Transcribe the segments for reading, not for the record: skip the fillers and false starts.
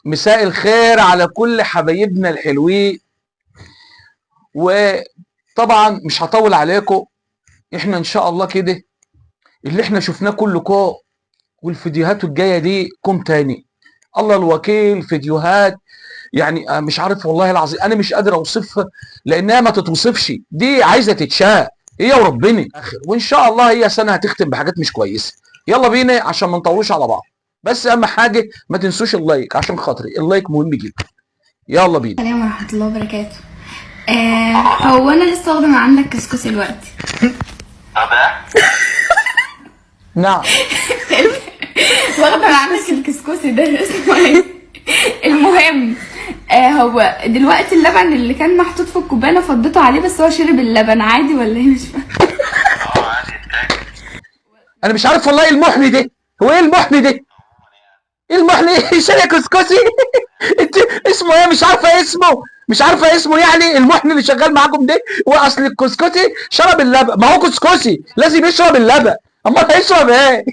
مساء الخير على كل حبايبنا الحلوين. وطبعا مش هطول عليكم، احنا ان شاء الله كده اللي احنا شفناه كله كو، والفيديوهات الجايه دي كوم تاني. الله الوكيل، فيديوهات يعني مش عارف والله العظيم، انا مش قادر اوصفها لانها ما تتوصفش، دي عايزه تتشاف هي وربنا اخر. وان شاء الله هي سنه هتختم بحاجات مش كويسه. يلا بينا عشان ما نطولش على بعض، بس اهم حاجه ما تنسوش اللايك عشان خاطري، اللايك مهم جدا. يلا بينا. السلام ورحمة الله وبركاته. هو انا لسه واخده من عندك كسكسي دلوقتي. نعم. واخده من عندك الكسكسي ده اسمه ايه؟ المهم هو دلوقتي اللبن اللي كان محطوط في الكوبايه انا فضيته عليه، بس هو شرب اللبن عادي ولا ايه؟ مش فاهمه. انا مش عارف والله المحني ده، هو ايه المحني ده؟ ايه المحني؟ شارع كسكسي. انت اسمه ايه؟ مش عارفه اسمه، مش عارفه اسمه يعني المحني اللي شغال معاكم ده. واصل الكسكسي شرب اللبن، ما هو كسكسي لازم يشرب اللبن، امال هيشرب ايه؟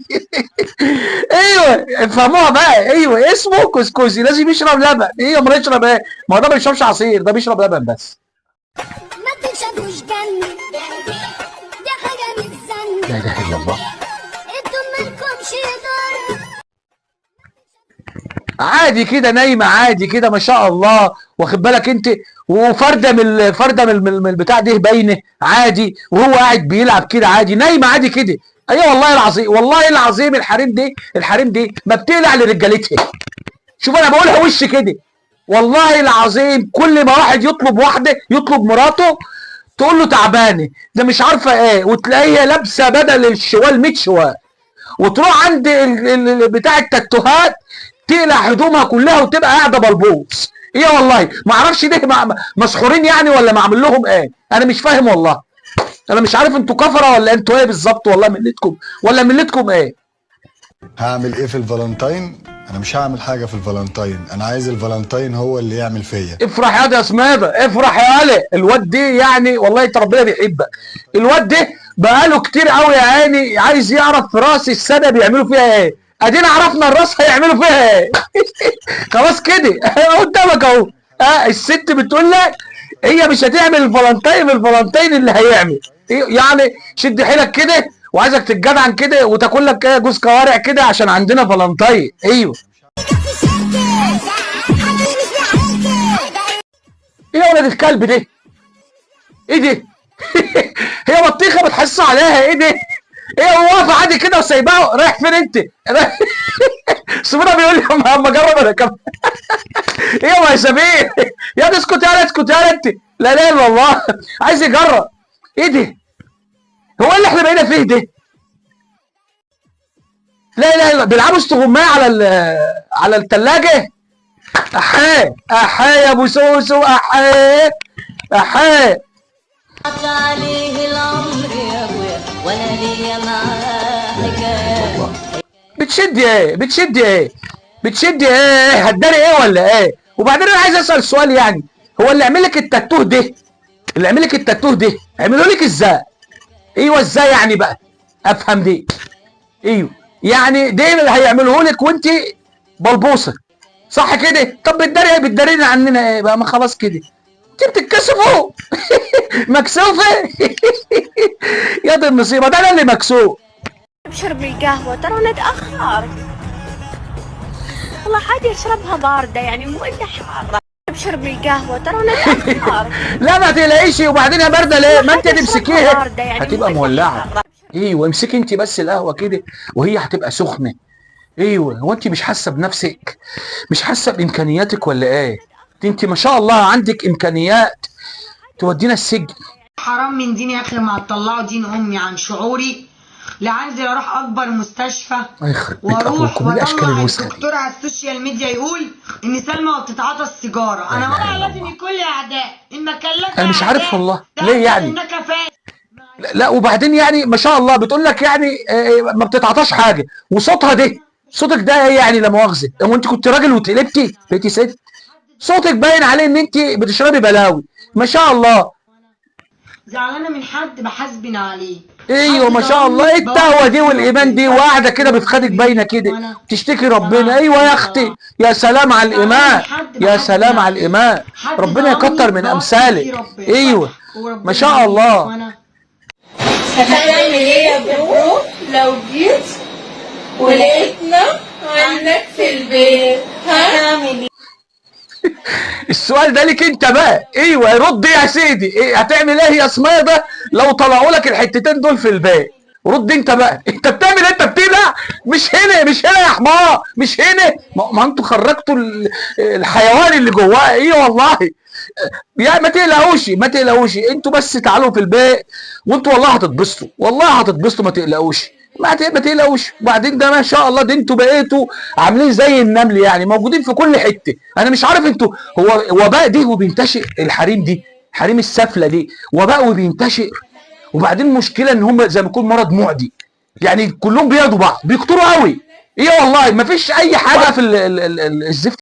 ايوه افهموها بقى، ايوه اسمه كسكسي لازم يشرب لبن. ايه امال يشرب ايه؟ ما هو ده ما بيشربش عصير، ده بيشرب لبن بس. ما تشربوش جنة، دي حاجة مش زنة. لا اله الا الله. انتوا مالكمش ضر. عادي كده نايمه، عادي كده ما شاء الله، واخد بالك انت؟ وفرده من البتاع ده باينه عادي، وهو قاعد بيلعب كده عادي، نايمه عادي كده. ايوه والله العظيم، والله العظيم الحريم دي ما بتقلع لرجالتها. شوف انا بقولها وش كده، والله العظيم كل ما واحد يطلب واحده، يطلب مراته تقول له تعبانه ده مش عارفه ايه، وتلاقيها لابسه بدل الشوال 100 شوال، وتروح عند بتاع التاتوهات تقلع هدومها كلها وتبقى قاعده بلبوص. ايه والله ما اعرفش ده مسحورين يعني ولا معمل لهم ايه، انا مش فاهم والله. انا مش عارف انتوا كفره ولا انتوا ايه بالظبط، والله ملتكم ايه. هعمل ايه في الفالنتاين؟ انا مش هعمل حاجه في الفالنتاين، انا عايز الفالنتاين هو اللي يعمل فيا. افرح يا سماده، افرح يا علي. الواد ده يعني والله انت ربنا بيحبك. الواد ده بقاله كتير قوي يا عيني عايز يعرف راس السنه بيعملوا فيها ايه. ادينا عرفنا الراس هيعملوا فيها ايه. خلاص كده قدامك اهو. الست بتقول لك هي مش هتعمل الفالنتاين اللي هيعمل يعني. شد حيلك كده، وعايزك تتجدعن كده وتاكل لك جوز كوارع كده عشان عندنا فالنتاين. ايوه. ايه يا ولاد الكلب ده؟ ايه ده؟ هي بطيخه بتحس عليها ايه ده؟ ايه هو واقفه عادي كده وسايباها؟ رايح فين انت؟ سميرة بيقول لي اما اجرب انا كمان. ايه يا سمير؟ يا ده اسكت يا اسكت يا انت. لا لا الا الله، عايز يجرب. ايه ده؟ هو اللي احنا بقينا فيه ده؟ لا لا لا، بيلعبوا استغماية على الثلاجه. احاه يا ابو سوسو، احاه. عليه العمر يا ابويا وانا ليا معاه حكايه. بتشدي ايه؟ هتداري ايه ولا ايه؟ وبعدين انا عايز اسال سؤال يعني، هو اللي عمل لك التاتوه ده عملوا لك ازاي؟ ايوه ازاي يعني بقى؟ افهم دي. ايوه يعني ده اللي هيعملوه لك وانت بلبوسه صح كده؟ طب بتداري عننا ايه بقى؟ ما خلاص كده انت بتتكسفوا. مكسوفه. يا دي النصيبه، ده انا اللي مكسوف. بشرب القهوة ترى نتأخر. والله عادي اشربها باردة يعني مو إلا حارة. بشرب القهوة ترى نتأخر. لا ما تقلقيش، وبعدين يا باردة ليه؟ ما انت تمسكيها يعني هتبقى مولعة. ايوه امسكي انت بس القهوة كده وهي هتبقى سخنة. ايوه هو انت مش حاسة بنفسك؟ مش حاسة بامكانياتك ولا ايه؟ انت ما شاء الله عندك امكانيات تودينا السجن. حرام من دين يا اخي ما هتطلعوا دين امي عن شعوري. لا انزل اروح اكبر مستشفى واروح واطلع الدكتور على السوشيال ميديا يقول ان سلمى ما بتتعاطى السيجاره. انا والله لازم يكون لي اعداء ان ما كان لك. انا مش عارف والله ليه يعني. لا وبعدين يعني ما شاء الله بتقول لك يعني ما بتتعاطاش حاجه، وصوتها ده، صوتك ده ايه يعني لا مؤاخذه؟ هو انت كنت راجل واتقلبتي بقيتي ست؟ صوتك باين عليه ان انت بتشربي بلاوي ما شاء الله. زعلانه من حد بحاسبن عليه. ايوه ما شاء الله، ايه التقوى دي والايمان دي، وقاعده كده بتخدك باينه كده تشتكي ربنا. ايوه يا اختي، يا سلام على الايمان، يا سلام على الايمان، ربنا يكتر من امثالك. ايوه ما شاء الله. هتعمل ايه يا برو لو جيت ولقيتنا عندك في البيت؟ هتعمل ايه؟ السؤال ده ليك انت بقى. ايوه رد يا سيدي، ايه هتعمل ايه يا اسماء ده لو طلعوا لك الحتتين دول في الباقي؟ رد انت بقى. انت بتعمل ايه؟ انت بتقلع؟ مش هنا مش هنا يا حمار، مش هنا. ما انتوا خرجتوا الحيوان اللي جواه. ايه والله يا ما تقلقوش ما تقلقوش، انتوا بس تعالوا في الباقي وانتوا والله هتتبسطوا، والله هتتبسطوا، ما تقلقوش ما تقلقوش. وبعدين ده ما شاء الله، ده انتوا بقيتوا عاملين زي النمل يعني، موجودين في كل حته. انا مش عارف انتوا، هو وباء دي وبينتشر، الحريم دي حريم السفله دي وباء وبينتشر. وبعدين مشكله ان هم زي ما يكون مرض معدي يعني، كلهم بياخدوا بعض بيكتروا قوي. ايه والله ما فيش اي حاجه في الزفت